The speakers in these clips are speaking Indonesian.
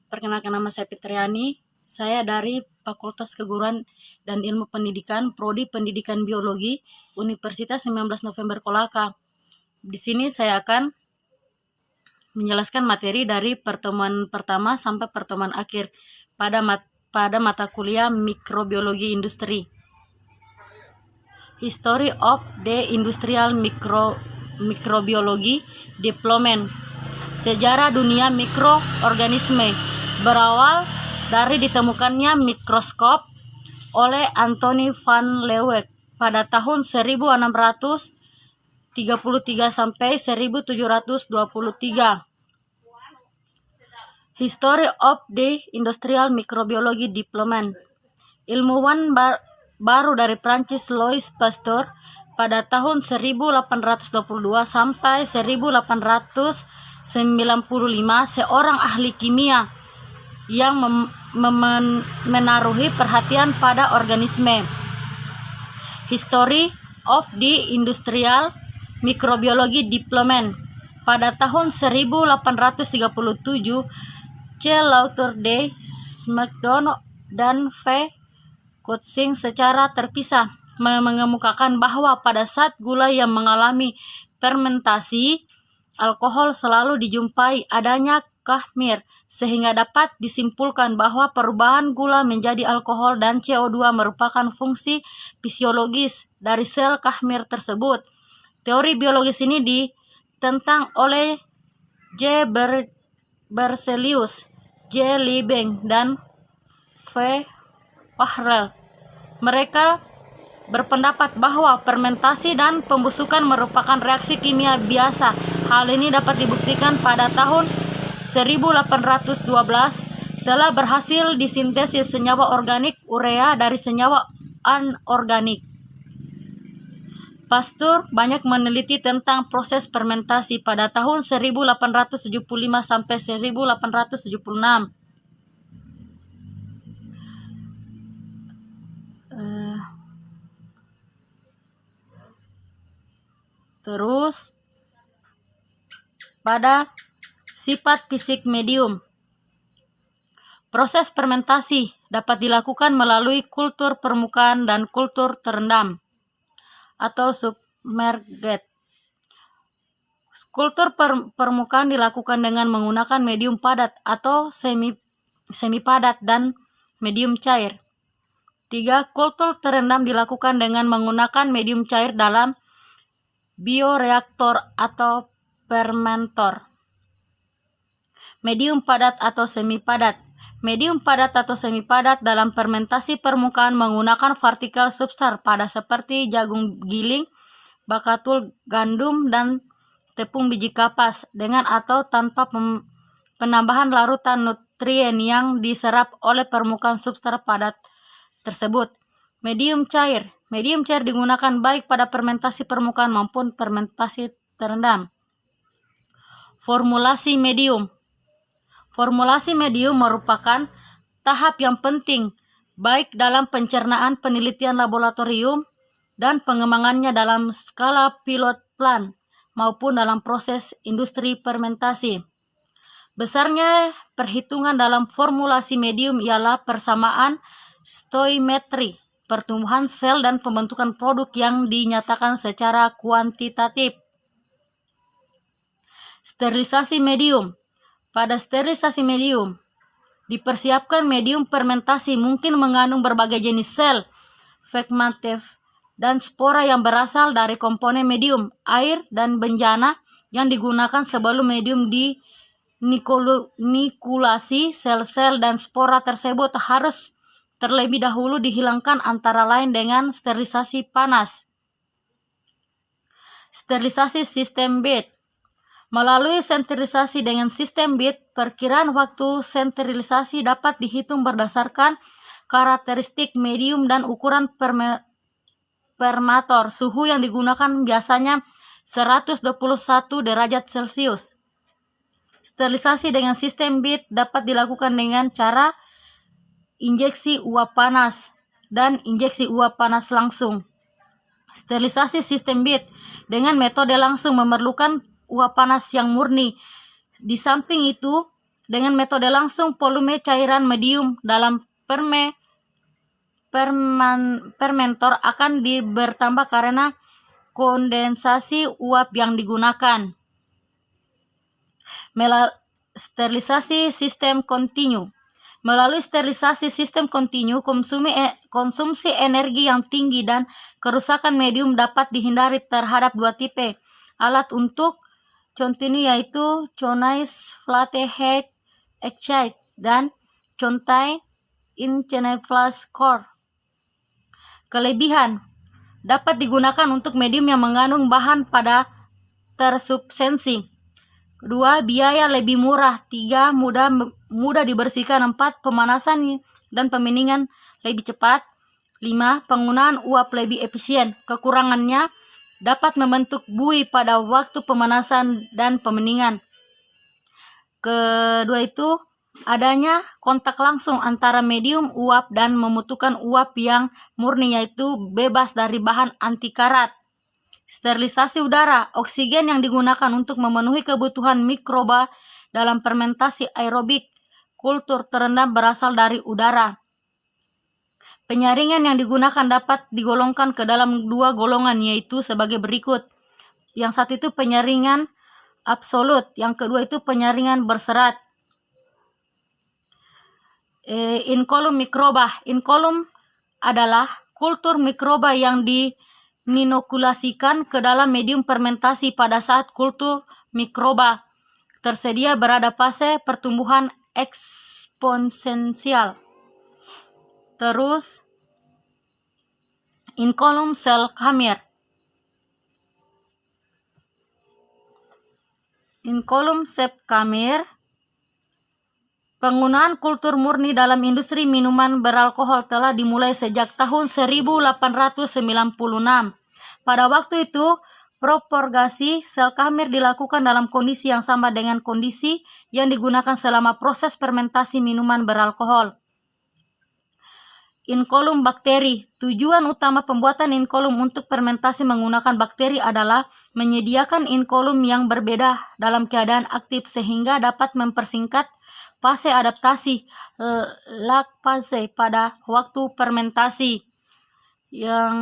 Perkenalkan, nama saya Fitriani. Saya dari Fakultas Keguruan dan Ilmu Pendidikan, Prodi Pendidikan Biologi, Universitas 19 November Kolaka. Di sini saya akan menjelaskan materi dari pertemuan pertama sampai pertemuan akhir pada mata kuliah Mikrobiologi Industri. History of the Industrial Microbiology Development. Sejarah dunia mikroorganisme berawal dari ditemukannya mikroskop oleh Anthony van Leeuwenhoek pada tahun 1633 sampai 1723. History of the Industrial Microbiology Development. Ilmuwan baru dari Prancis Louis Pasteur pada tahun 1822 sampai 1895, seorang ahli kimia yang menaruhi perhatian pada organisme. History of the Industrial Microbiology Development. Pada tahun 1837, C. Lautner, McDonald, dan V. Cushing secara terpisah mengemukakan bahwa pada saat gula yang mengalami fermentasi, alkohol selalu dijumpai adanya khmer, sehingga dapat disimpulkan bahwa perubahan gula menjadi alkohol dan CO2 merupakan fungsi fisiologis dari sel khmer tersebut. Teori biologis ini ditentang oleh J. Berzelius, J. Liebig, dan V. Wahrel. Mereka berpendapat bahwa fermentasi dan pembusukan merupakan reaksi kimia biasa. Hal ini dapat dibuktikan pada tahun 1812 telah berhasil disintesis senyawa organik urea dari senyawa anorganik. Pasteur banyak meneliti tentang proses fermentasi pada tahun 1875 sampai 1876. Terus pada sifat fisik medium. Proses fermentasi dapat dilakukan melalui kultur permukaan dan kultur terendam atau submerged. Kultur permukaan dilakukan dengan menggunakan medium padat atau semi padat dan medium cair. 3. Kultur terendam dilakukan dengan menggunakan medium cair dalam bioreaktor atau fermentor. Medium padat atau semi padat. Medium padat atau semi padat dalam fermentasi permukaan menggunakan partikel substrat pada seperti jagung giling, bakatul gandum, dan tepung biji kapas, dengan atau tanpa penambahan larutan nutrien yang diserap oleh permukaan substrat padat tersebut. Medium cair. Medium cair digunakan baik pada fermentasi permukaan maupun fermentasi terendam. Formulasi medium. Formulasi medium merupakan tahap yang penting baik dalam pencernaan penelitian laboratorium dan pengembangannya dalam skala pilot plant maupun dalam proses industri fermentasi. Besarnya perhitungan dalam formulasi medium ialah persamaan stoimetri pertumbuhan sel dan pembentukan produk yang dinyatakan secara kuantitatif. Sterilisasi medium. Pada sterilisasi medium, dipersiapkan medium fermentasi mungkin mengandung berbagai jenis sel fermentatif dan spora yang berasal dari komponen medium, air, dan benjana yang digunakan sebelum medium dinikulasi. Sel-sel dan spora tersebut harus terlebih dahulu dihilangkan antara lain dengan sterilisasi panas. Sterilisasi sistem bead. Melalui sterilisasi dengan sistem bead, perkiraan waktu sterilisasi dapat dihitung berdasarkan karakteristik medium dan ukuran fermentator. Suhu yang digunakan biasanya 121 derajat Celcius. Sterilisasi dengan sistem bead dapat dilakukan dengan cara injeksi uap panas dan injeksi uap panas langsung. Sterilisasi sistem bead dengan metode langsung memerlukan uap panas yang murni. Di samping itu, Dengan metode langsung, volume cairan medium dalam fermentor akan bertambah karena kondensasi uap yang digunakan. Sterilisasi sistem kontinu. Melalui sterilisasi sistem kontinu, konsumsi energi yang tinggi dan kerusakan medium dapat dihindari terhadap dua tipe alat untuk contohnya yaitu Chonice Flathead Excite dan Chontai Inceneflas Core. Kelebihan: dapat digunakan untuk medium yang mengandung bahan pada tersubstansi. 2. Biaya lebih murah. 3. Mudah dibersihkan. 4. Pemanasan dan pendinginan lebih cepat. 5. Penggunaan uap lebih efisien. Kekurangannya dapat membentuk buih pada waktu pemanasan dan pendinginan. Kedua itu adanya kontak langsung antara medium uap dan membutuhkan uap yang murni yaitu bebas dari bahan anti karat. Sterilisasi udara. Oksigen yang digunakan untuk memenuhi kebutuhan mikroba dalam fermentasi aerobik kultur terendam berasal dari udara. Penyaringan yang digunakan dapat digolongkan ke dalam dua golongan yaitu sebagai berikut. Yang satu itu penyaringan absolut, yang kedua itu penyaringan berserat. Inkulum mikroba. Inkulum adalah kultur mikroba yang dinokulasikan ke dalam medium fermentasi pada saat kultur mikroba tersedia berada fase pertumbuhan eksponensial. Terus Inkulum sel kamir. Inkulum sel kamir. Penggunaan kultur murni dalam industri minuman beralkohol telah dimulai sejak tahun 1896. Pada waktu itu, propagasi sel kamir dilakukan dalam kondisi yang sama dengan kondisi yang digunakan selama proses fermentasi minuman beralkohol. Inkulum bakteri. Tujuan utama pembuatan inkulum untuk fermentasi menggunakan bakteri adalah menyediakan inkulum yang berbeda dalam keadaan aktif sehingga dapat mempersingkat fase adaptasi lag fase pada waktu fermentasi. Yang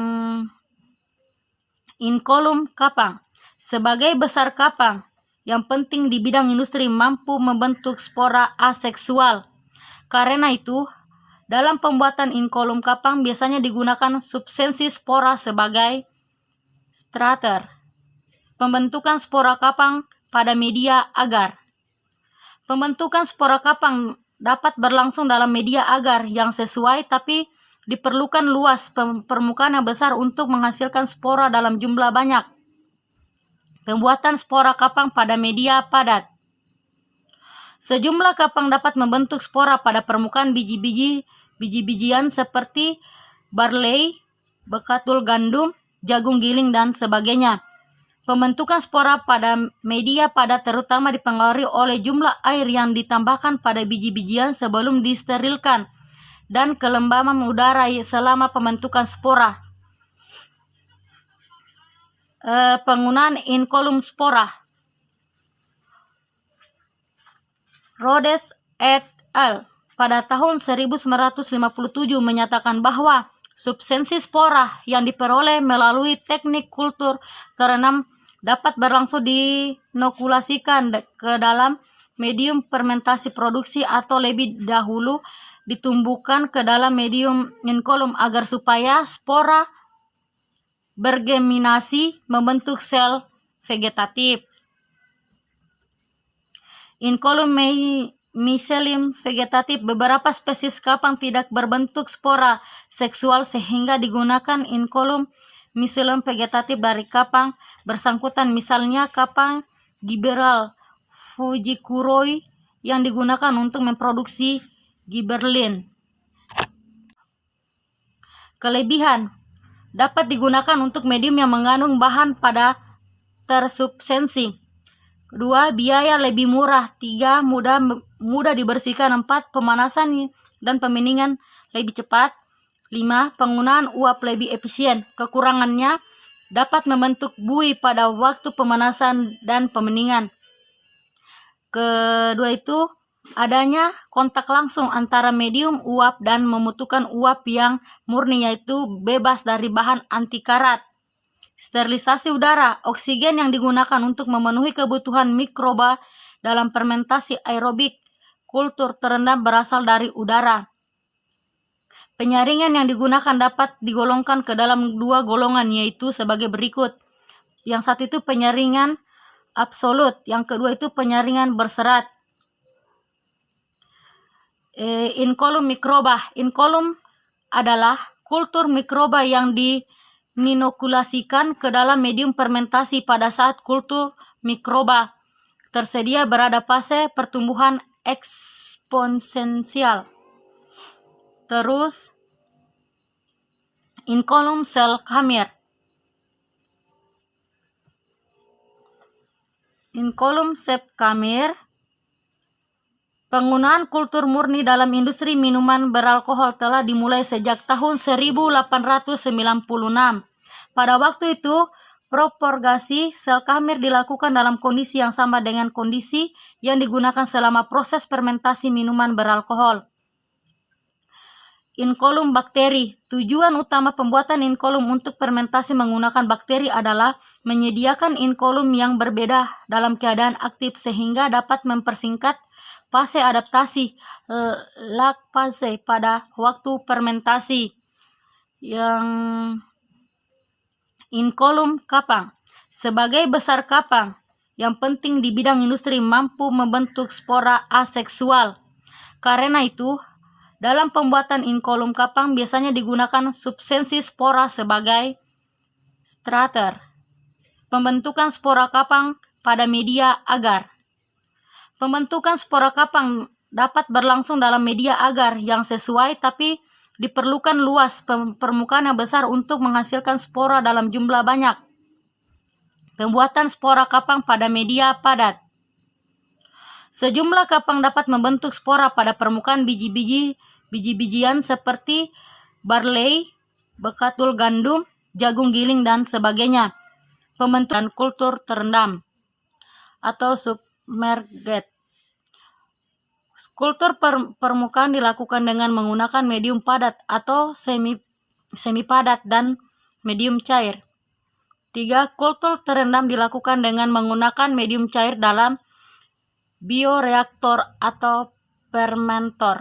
inkulum kapang. Sebagai besar kapang yang penting di bidang industri mampu membentuk spora aseksual. Karena itu, dalam pembuatan inkulum kapang biasanya digunakan substansi spora sebagai starter. Pembentukan spora kapang pada media agar. Pembentukan spora kapang dapat berlangsung dalam media agar yang sesuai, tapi diperlukan luas permukaan yang besar untuk menghasilkan spora dalam jumlah banyak. Pembuatan spora kapang pada media padat. Sejumlah kapang dapat membentuk spora pada permukaan biji-bijian seperti barley, bekatul gandum, jagung giling, dan sebagainya. Pembentukan spora pada media padat terutama dipengaruhi oleh jumlah air yang ditambahkan pada biji-bijian sebelum disterilkan dan kelembaban udara selama pembentukan spora. Penggunaan inkulum spora. Rhodes et al. Pada tahun 1957 menyatakan bahwa substansi spora yang diperoleh melalui teknik kultur terendam dapat berlangsung dinokulasikan ke dalam medium fermentasi produksi atau lebih dahulu ditumbuhkan ke dalam medium inkulum agar supaya spora bergeminasi membentuk sel vegetatif. Inkulum mycelium vegetatif. Beberapa spesies kapang tidak berbentuk spora seksual sehingga digunakan inkulum mycelium vegetatif dari kapang bersangkutan, misalnya kapang gibberella fujikuroi yang digunakan untuk memproduksi gibberellin. Kelebihan: dapat digunakan untuk medium yang mengandung bahan pada tersubstansi. 2. Biaya lebih murah. 3. Mudah dibersihkan. 4. Pemanasan dan pendinginan lebih cepat. 5. Penggunaan uap lebih efisien. Kekurangannya dapat membentuk buih pada waktu pemanasan dan pendinginan. Kedua itu adanya kontak langsung antara medium uap dan membutuhkan uap yang murni, yaitu bebas dari bahan anti karat. Sterilisasi udara, oksigen yang digunakan untuk memenuhi kebutuhan mikroba dalam fermentasi aerobik kultur terendam berasal dari udara. Penyaringan yang digunakan dapat digolongkan ke dalam dua golongan, yaitu sebagai berikut. Yang satu itu penyaringan absolut, yang kedua itu penyaringan berserat. Inkulum mikroba. Inkulum adalah kultur mikroba yang dinokulasikan ke dalam medium fermentasi pada saat kultur mikroba tersedia berada fase pertumbuhan eksponensial. Terus inkulum sel kamir. Inkulum sel kamir, penggunaan kultur murni dalam industri minuman beralkohol telah dimulai sejak tahun 1896. Pada waktu itu, propagasi sel kamir dilakukan dalam kondisi yang sama dengan kondisi yang digunakan selama proses fermentasi minuman beralkohol. Inkulum bakteri. Tujuan utama pembuatan inkulum untuk fermentasi menggunakan bakteri adalah menyediakan inkulum yang berbeda dalam keadaan aktif sehingga dapat mempersingkat fase adaptasi lag fase pada waktu fermentasi. Yang inkulum kapang. Sebagai besar kapang yang penting di bidang industri mampu membentuk spora aseksual. Karena itu, dalam pembuatan inkulum kapang biasanya digunakan substansi spora sebagai starter. Pembentukan spora kapang pada media agar. Pembentukan spora kapang dapat berlangsung dalam media agar yang sesuai, tapi diperlukan luas permukaan yang besar untuk menghasilkan spora dalam jumlah banyak. Pembuatan spora kapang pada media padat. Sejumlah kapang dapat membentuk spora pada permukaan biji-bijian seperti barley, bekatul gandum, jagung giling, dan sebagainya. Pembentukan kultur terendam atau submerged. Kultur permukaan dilakukan dengan menggunakan medium padat atau semi padat dan medium cair. 3. Kultur terendam dilakukan dengan menggunakan medium cair dalam bioreaktor atau fermentor.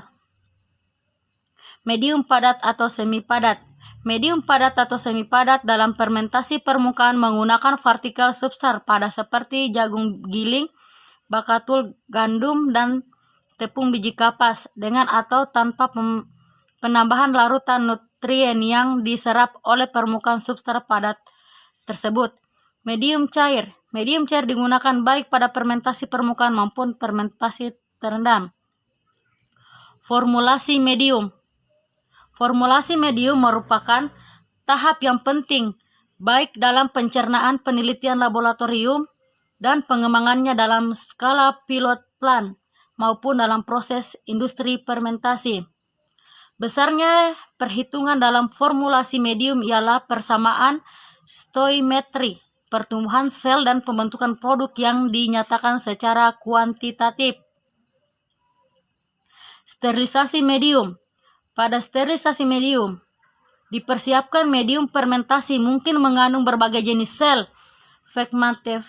Medium padat atau semi padat. Medium padat atau semi padat dalam fermentasi permukaan menggunakan partikel substrat pada seperti jagung giling, bakatul gandum, dan tepung biji kapas dengan atau tanpa penambahan larutan nutrien yang diserap oleh permukaan substrat padat tersebut. Medium cair. Medium cair digunakan baik pada fermentasi permukaan maupun fermentasi terendam. Formulasi medium. Formulasi medium merupakan tahap yang penting baik dalam pencernaan penelitian laboratorium dan pengembangannya dalam skala pilot plant maupun dalam proses industri fermentasi. Besarnya perhitungan dalam formulasi medium ialah persamaan stoimetri, pertumbuhan sel dan pembentukan produk yang dinyatakan secara kuantitatif. Sterilisasi medium. Pada sterilisasi medium, dipersiapkan medium fermentasi mungkin mengandung berbagai jenis sel fermentatif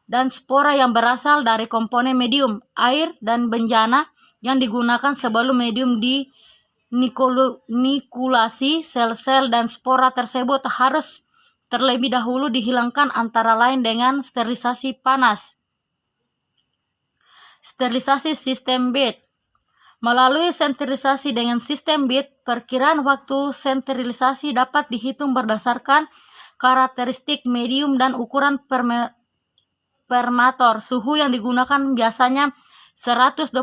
dan spora yang berasal dari komponen medium, air, dan benjana yang digunakan sebelum medium dinikulasi. Sel-sel dan spora tersebut harus terlebih dahulu dihilangkan antara lain dengan sterilisasi panas. Sterilisasi sistem bead. Melalui sterilisasi dengan sistem bead, perkiraan waktu sterilisasi dapat dihitung berdasarkan karakteristik medium dan ukuran fermator. Suhu yang digunakan biasanya 121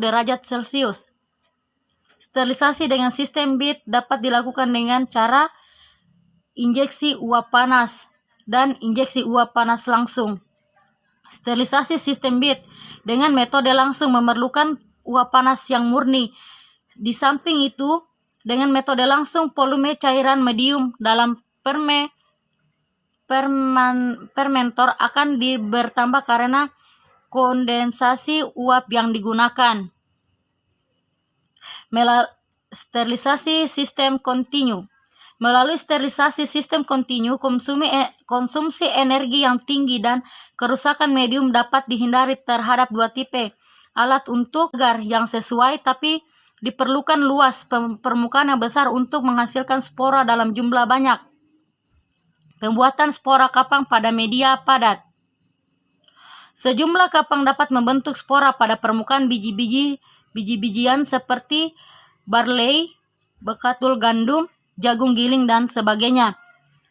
derajat Celcius. Sterilisasi dengan sistem bead dapat dilakukan dengan cara injeksi uap panas dan injeksi uap panas langsung. Sterilisasi sistem bead dengan metode langsung memerlukan uap panas yang murni. Di samping itu, dengan metode langsung volume cairan medium dalam fermentor akan bertambah karena kondensasi uap yang digunakan. Sterilisasi sistem kontinu. Melalui sterilisasi sistem kontinu, konsumsi energi yang tinggi dan kerusakan medium dapat dihindari terhadap dua tipe alat untuk agar yang sesuai, tapi diperlukan luas permukaan yang besar untuk menghasilkan spora dalam jumlah banyak. Pembuatan spora kapang pada media padat. Sejumlah kapang dapat membentuk spora pada permukaan biji-bijian seperti barley, bekatul gandum, jagung giling, dan sebagainya.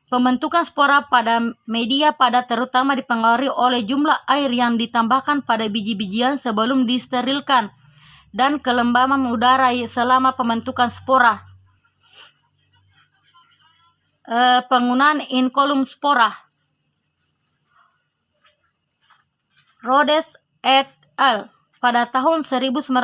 Pembentukan spora pada media padat terutama dipengaruhi oleh jumlah air yang ditambahkan pada biji-bijian sebelum disterilkan dan kelembaban udara selama pembentukan spora. Penggunaan inkolum spora. Rhodes et al. Pada tahun 1957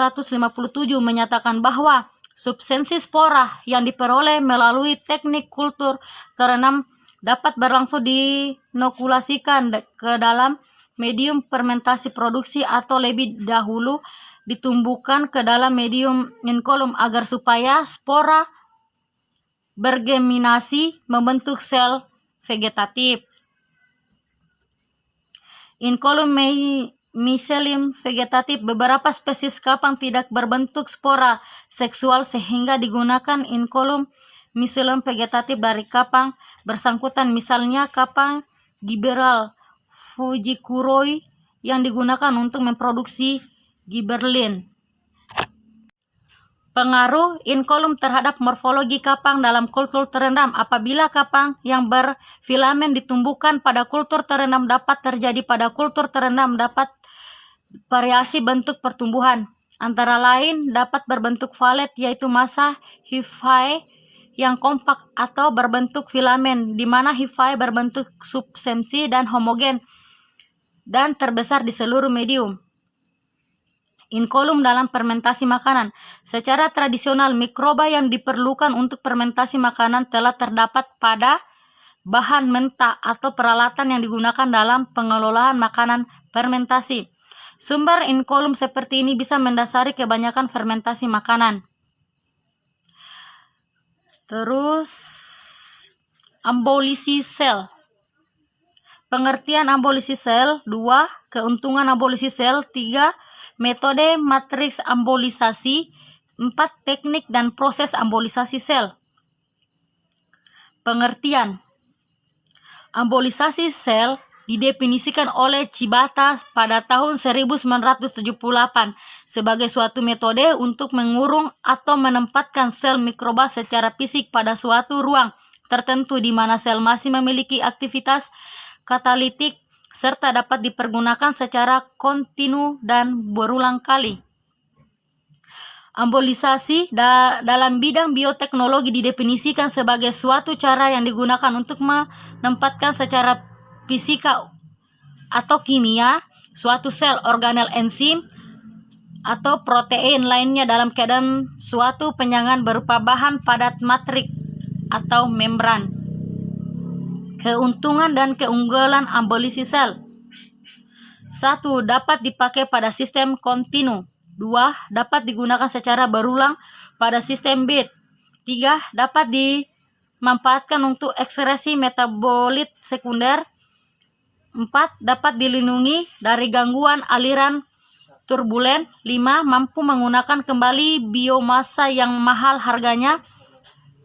menyatakan bahwa substansi spora yang diperoleh melalui teknik kultur terenam dapat berlangsung diinokulasikan ke dalam medium fermentasi produksi atau lebih dahulu ditumbuhkan ke dalam medium inkolum agar supaya spora bergeminasi membentuk sel vegetatif. Inkolum mycelium vegetatif. Beberapa spesies kapang tidak berbentuk spora seksual sehingga digunakan inkolum mycelium vegetatif dari kapang bersangkutan, misalnya kapang gibberella fujikuroi yang digunakan untuk memproduksi gibberellin. Pengaruh inkolum terhadap morfologi kapang dalam kultur terendam. Apabila kapang yang berfilamen ditumbuhkan pada kultur terendam dapat terjadi pada kultur terendam dapat variasi bentuk pertumbuhan. Antara lain dapat berbentuk valet, yaitu massa hyphae yang kompak atau berbentuk filamen, di mana hyphae berbentuk subsensi dan homogen dan terbesar di seluruh medium. Inkolum dalam fermentasi makanan. Secara tradisional, mikroba yang diperlukan untuk fermentasi makanan telah terdapat pada bahan mentah atau peralatan yang digunakan dalam pengelolaan makanan fermentasi. Sumber inkolum seperti ini bisa mendasari kebanyakan fermentasi makanan. Terus, abolisi sel. Pengertian abolisi sel. 2. Keuntungan abolisi sel. 3. Metode matriks ambolisasi. 4. Teknik dan proses ambolisasi sel. Pengertian. Ambolisasi sel didefinisikan oleh Chibata pada tahun 1978 sebagai suatu metode untuk mengurung atau menempatkan sel mikroba secara fisik pada suatu ruang tertentu di mana sel masih memiliki aktivitas katalitik serta dapat dipergunakan secara kontinu dan berulang kali. Ambolisasi dalam bidang bioteknologi didefinisikan sebagai suatu cara yang digunakan untuk menempatkan secara fisika atau kimia suatu sel, organel, enzim, atau protein lainnya dalam keadaan suatu penyangan berupa bahan padat matrik atau membran. Keuntungan dan keunggulan abolisi sel. 1. Dapat dipakai pada sistem kontinu. 2. Dapat digunakan secara berulang pada sistem bit. 3. Dapat dimanfaatkan untuk ekskresi metabolit sekunder. 4. Dapat dilindungi dari gangguan aliran turbulen. 5. Mampu menggunakan kembali biomasa yang mahal harganya.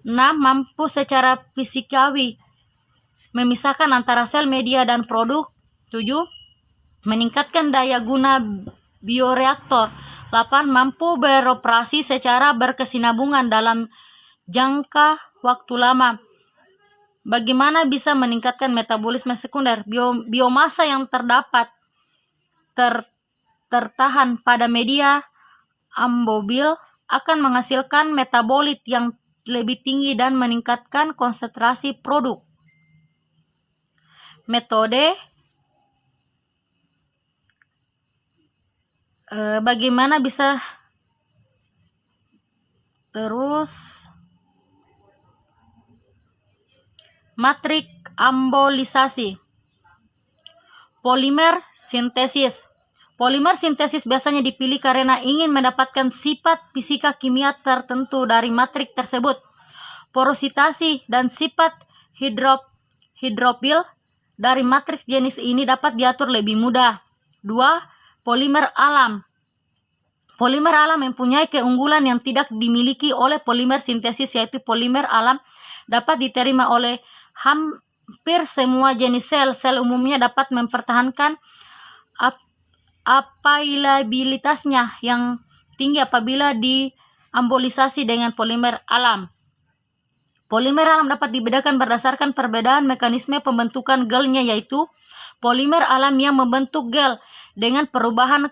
6. Mampu secara fisikawi memisahkan antara sel media dan produk. 7. Meningkatkan daya guna bioreaktor. 8. Mampu beroperasi secara berkesinambungan dalam jangka waktu lama. Bagaimana bisa meningkatkan metabolisme sekunder? Biomasa yang terdapat tertahan pada media ambobil akan menghasilkan metabolit yang lebih tinggi dan meningkatkan konsentrasi produk. Metode bagaimana bisa terus matrik ambolisasi. Polimer sintesis. Polimer sintesis biasanya dipilih karena ingin mendapatkan sifat fisika kimia tertentu dari matriks tersebut. Porositasi dan sifat hidrofil dari matriks jenis ini dapat diatur lebih mudah. 2. Polimer alam. Polimer alam mempunyai keunggulan yang tidak dimiliki oleh polimer sintesis, yaitu polimer alam dapat diterima oleh hampir semua jenis sel. Sel umumnya dapat mempertahankan availabilitasnya yang tinggi apabila diambolisasi dengan polimer alam. Polimer alam dapat dibedakan berdasarkan perbedaan mekanisme pembentukan gelnya, yaitu polimer alam yang membentuk gel dengan perubahan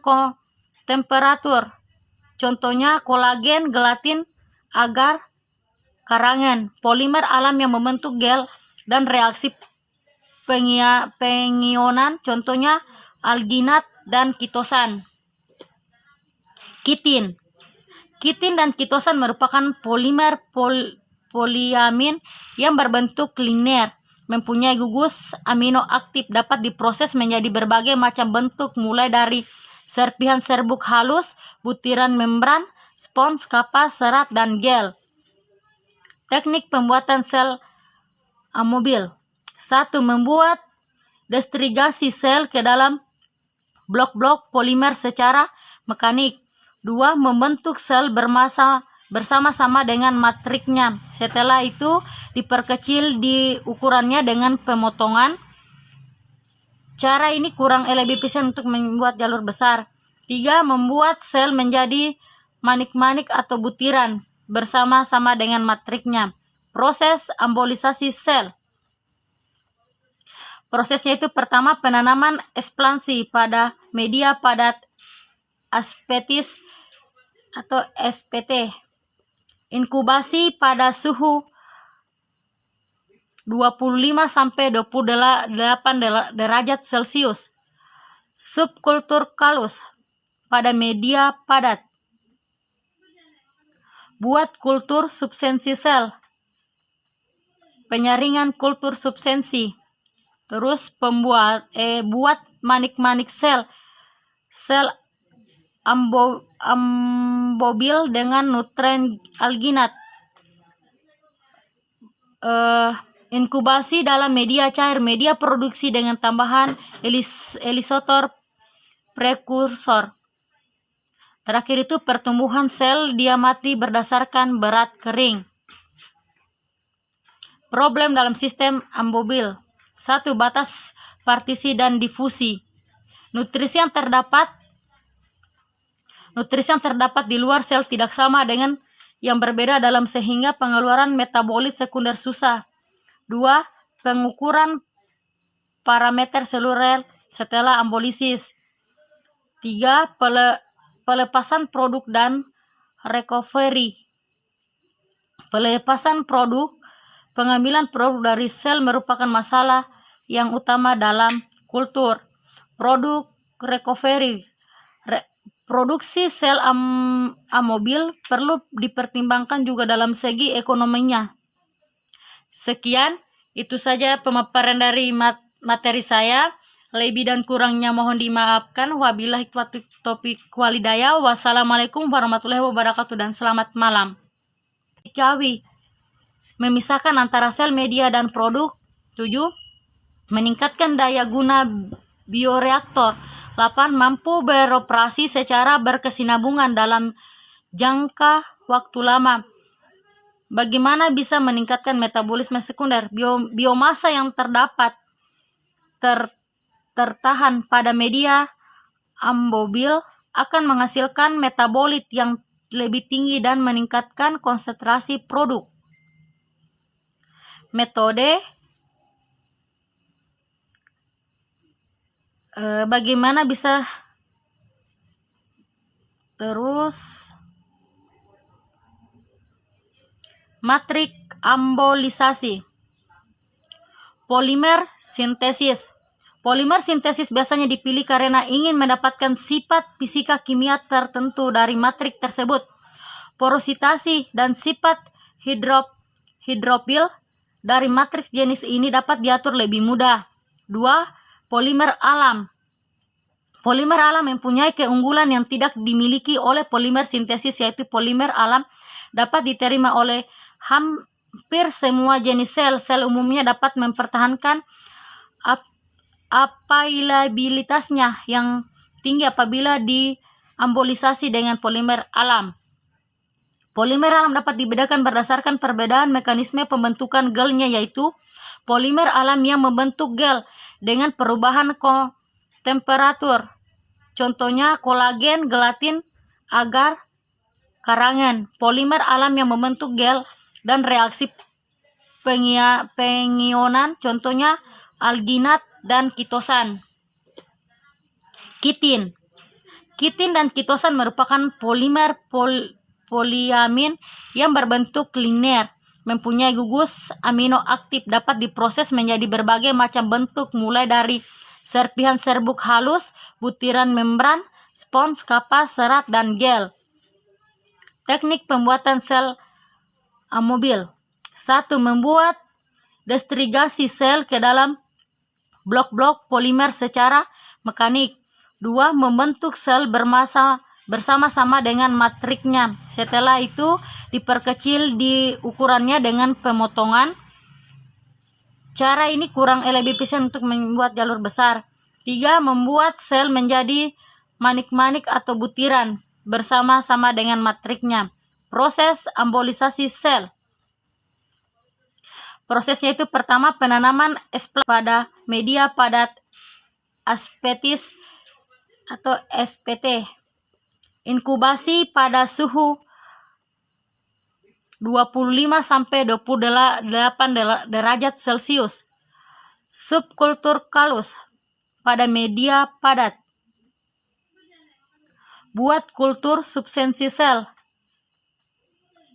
temperatur. Contohnya kolagen, gelatin, agar, karangan. Polimer alam yang membentuk gel dan reaksi pengionan, contohnya alginat dan kitosan. Kitin. Kitin dan kitosan merupakan polimer poliamin yang berbentuk linear, mempunyai gugus amino aktif, dapat diproses menjadi berbagai macam bentuk mulai dari serpihan serbuk halus, butiran membran, spons, kapas, serat, dan gel. Teknik pembuatan sel amobil. 1. Membuat destrigasi sel ke dalam blok-blok polimer secara mekanik. 2. Membentuk sel bersama-sama dengan matriknya. Setelah itu diperkecil di ukurannya dengan pemotongan. Cara ini kurang lebih efisien untuk membuat jalur besar. 3. Membuat sel menjadi manik-manik atau butiran bersama-sama dengan matriknya. Proses ambolisasi sel. Prosesnya itu pertama penanaman ekspansi pada media padat aspetis atau SPT. Inkubasi pada suhu 25-28 derajat Celcius. Subkultur kalus pada media padat. Buat kultur subsensi sel. Penyaringan kultur subsensi. Terus buat manik-manik sel. Sel ambobil dengan nutrien alginat. Inkubasi dalam media cair, media produksi dengan tambahan isotor prekursor. Terakhir itu pertumbuhan sel diamati berdasarkan berat kering. Problem dalam sistem ambobil. 1. Batas partisi dan difusi. Nutrisi yang terdapat di luar sel tidak sama dengan yang berbeda dalam sehingga pengeluaran metabolit sekunder susah. 2. Pengukuran parameter seluler setelah ambolisis. 3. Pelepasan produk dan recovery. Pelepasan produk, pengambilan produk dari sel merupakan masalah yang utama dalam kultur. Produk recovery. Produksi sel amobil perlu dipertimbangkan juga dalam segi ekonominya. Sekian, itu saja pemaparan dari materi saya. Lebih dan kurangnya mohon dimaafkan. Wabillahi taufiq walhidayah. Wassalamualaikum warahmatullahi wabarakatuh dan selamat malam. Diketahui memisahkan antara sel, media, dan produk. 7. Meningkatkan daya guna bioreaktor. 8. Mampu beroperasi secara berkesinambungan dalam jangka waktu lama. Bagaimana bisa meningkatkan metabolisme sekunder? Biomasa yang tertahan pada media ambobil akan menghasilkan metabolit yang lebih tinggi dan meningkatkan konsentrasi produk. Metode bagaimana bisa terus matrik ambolisasi. Polimer sintesis. Polimer sintesis biasanya dipilih karena ingin mendapatkan sifat fisika kimia tertentu dari matriks tersebut. Porositasi dan sifat hidrofil dari matriks jenis ini dapat diatur lebih mudah. 2. Polimer alam. Polimer alam mempunyai keunggulan yang tidak dimiliki oleh polimer sintesis, yaitu polimer alam dapat diterima oleh hampir semua jenis sel. Sel umumnya dapat mempertahankan availabilitasnya yang tinggi apabila diambolisasi dengan polimer alam. Polimer alam dapat dibedakan berdasarkan perbedaan mekanisme pembentukan gelnya, yaitu polimer alam yang membentuk gel dengan perubahan temperatur. Contohnya kolagen, gelatin, agar, karangan. Polimer alam yang membentuk gel dan reaksi pengionan, contohnya alginat dan kitosan. Kitin. Kitin dan kitosan merupakan polimer poliamin yang berbentuk linear, mempunyai gugus amino aktif, dapat diproses menjadi berbagai macam bentuk mulai dari serpihan serbuk halus, butiran membran, spons, kapas, serat, dan gel. Teknik pembuatan sel amobil. 1. Membuat destrigasi sel ke dalam blok-blok polimer secara mekanik. 2. Membentuk sel bersama-sama dengan matriknya. Setelah itu diperkecil di ukurannya dengan pemotongan. Cara ini kurang efisien untuk membuat jalur besar. 3. Membuat sel menjadi manik-manik atau butiran bersama-sama dengan matriknya. Proses ambolisasi sel. Prosesnya itu pertama penanaman pada media padat aspetis atau SPT. Inkubasi pada suhu 25-28 derajat Celcius. Subkultur kalus pada media padat. Buat kultur subsensi sel.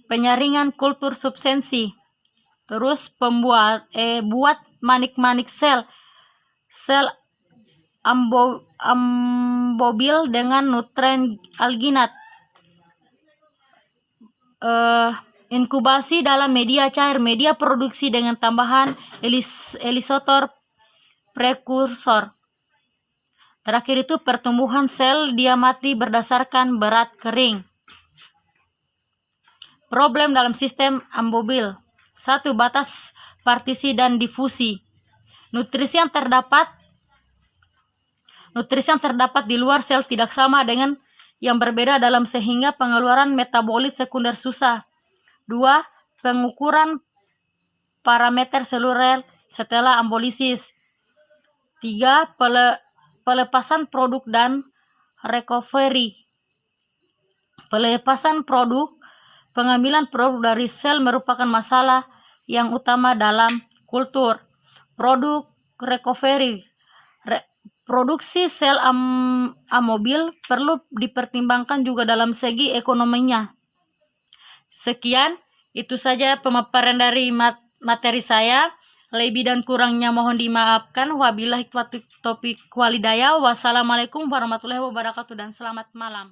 Penyaringan kultur subsensi. Terus buat manik-manik sel. Sel ambobil dengan nutrien alginat. Inkubasi dalam media cair, media produksi dengan tambahan elisotor prekursor. Terakhir itu pertumbuhan sel diamati berdasarkan berat kering. Problem dalam sistem ambobil. 1. Batas partisi dan difusi. Nutrisi yang terdapat di luar sel tidak sama dengan yang berbeda dalam, sehingga pengeluaran metabolit sekunder susah. 2. Pengukuran parameter seluler setelah ambolisis. 3. Pelepasan produk dan recovery. Pelepasan produk. Pengambilan produk dari sel merupakan masalah yang utama dalam kultur. Produk recovery. Produksi sel amobil perlu dipertimbangkan juga dalam segi ekonominya. Sekian, itu saja pemaparan dari materi saya. Lebih dan kurangnya mohon dimaafkan. Wabillahi taufiq walhidayah. Wassalamualaikum warahmatullahi wabarakatuh dan selamat malam.